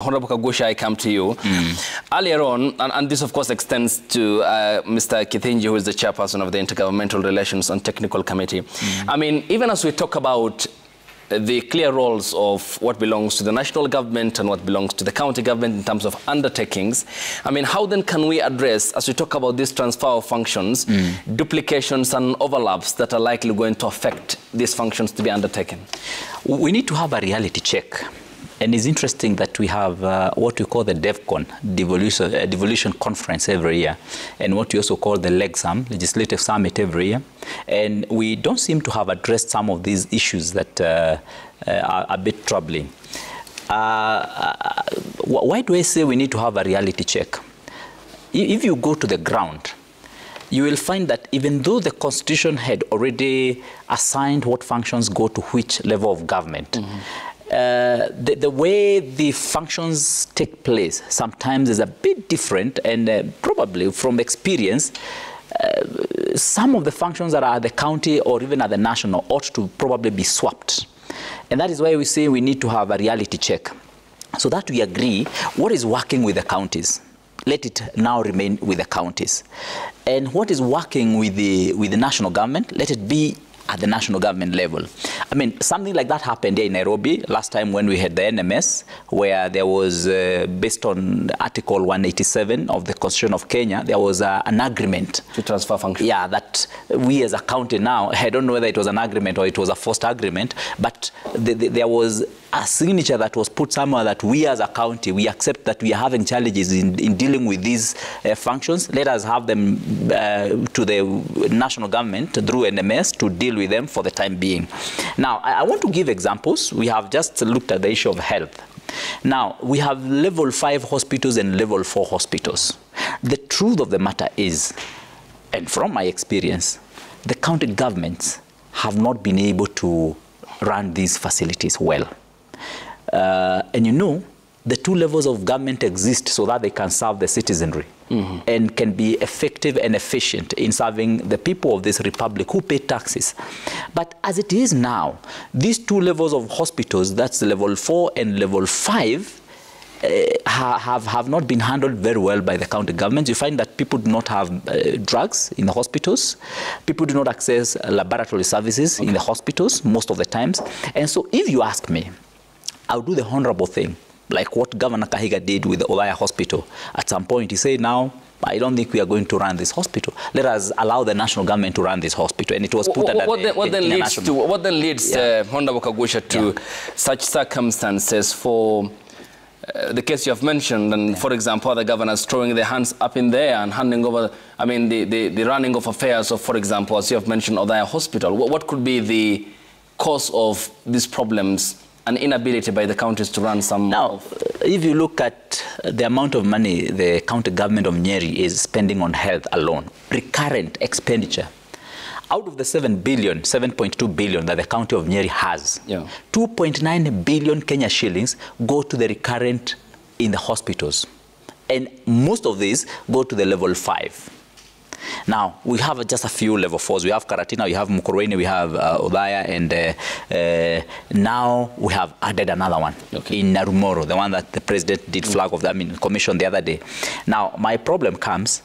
Honorable Kaguchia, I come to you. Earlier on, and this of course extends to Mr. Kithinji, who is the chairperson of the Intergovernmental Relations and Technical Committee. I mean, even as we talk about the clear roles of what belongs to the national government and what belongs to the county government in terms of undertakings, I mean, how then can we address, as we talk about this transfer of functions, duplications and overlaps that are likely going to affect these functions to be undertaken? We need to have a reality check. And it's interesting that we have what we call the DevCon, Devolution Conference every year, and what we also call the LEGSAM, Legislative Summit every year. And we don't seem to have addressed some of these issues that are a bit troubling. Why do I say we need to have a reality check? If you go to the ground, you will find that even though the Constitution had already assigned what functions go to which level of government, the way the functions take place sometimes is a bit different, and probably from experience, some of the functions that are at the county or even at the national ought to probably be swapped. And that is why we say we need to have a reality check, so that we agree what is working with the counties. Let it now remain with the counties. And what is working with the national government, let it be at the national government level. I mean, something like that happened here in Nairobi last time when we had the NMS, where there was, based on Article 187 of the Constitution of Kenya, there was an agreement to transfer functions. Yeah, that we as a county now, I don't know whether it was an agreement or it was a forced agreement, but there was a signature that was put somewhere that we as a county, we accept that we are having challenges in dealing with these functions. Let us have them to the national government through NMS to deal with them for the time being. Now, I want to give examples. We have just looked at the issue of health. Now, we have level 5 hospitals and level 4 hospitals. The truth of the matter is, and from my experience, the county governments have not been able to run these facilities well. And you know, the two levels of government exist so that they can serve the citizenry and can be effective and efficient in serving the people of this republic who pay taxes. But as it is now, these two levels of hospitals, that's level 4 and level 5, have not been handled very well by the county government. You find that people do not have drugs in the hospitals. People do not access laboratory services in the hospitals most of the times. And so if you ask me, I'll do the honorable thing, like what Governor Kahiga did with the Olaya Hospital. At some point, he said, now, I don't think we are going to run this hospital. Let us allow the national government to run this hospital. And it was put under what then leads Honorable Kaguchia to such circumstances for the case you have mentioned, and for example, the governors throwing their hands up in the air and handing over, I mean, the running of affairs of, for example, as you have mentioned, Olaya Hospital. What could be the cause of these problems? An inability by the counties to run some. Now, if you look at the amount of money the county government of Nyeri is spending on health alone, recurrent expenditure, out of the 7.2 billion that the county of Nyeri has, 2.9 billion Kenya shillings go to the recurrent in the hospitals. And most of these go to the level 5. Now, we have just a few level 4s. We have Karatina, we have Mukurweini, we have Odaya, and now we have added another one in Narumoro, the one that the president did flag of, commission the other day. Now, my problem comes,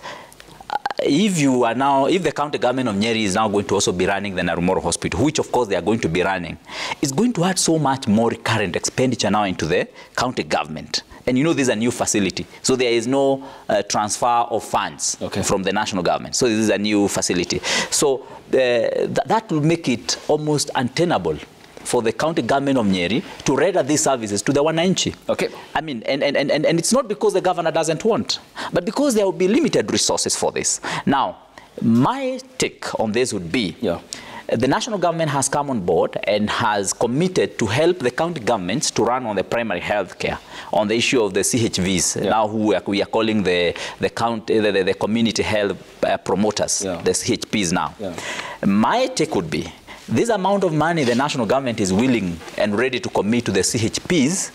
if the county government of Nyeri is now going to also be running the Narumoro Hospital, which of course they are going to be running, it's going to add so much more recurrent expenditure now into the county government. And you know, this is a new facility, so there is no transfer of funds from the national government. So this is a new facility. So that will make it almost untenable for the county government of Nyeri to render these services to the wananchi. I mean, and it's not because the governor doesn't want, but because there will be limited resources for this. Now, my take on this would be, the national government has come on board and has committed to help the county governments to run on the primary health care, on the issue of the CHVs, now who we are calling the community health promoters, the CHPs now. My take would be, this amount of money the national government is willing and ready to commit to the CHPs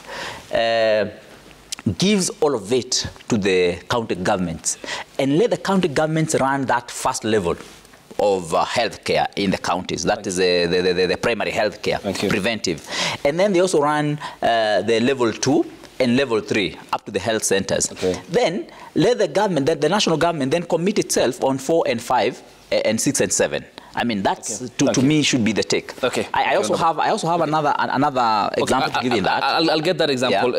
gives all of it to the county governments, and let the county governments run that first level of health care in the counties. That is the primary health care, preventive. And then they also run the level 2 and level 3 up to the health centers. Okay. Then let the government, the national government, then commit itself on 4 and 5 and 6 and 7. I mean, that's to me should be the take. Okay. I also have another example to give you in that. I'll get that example. Yeah.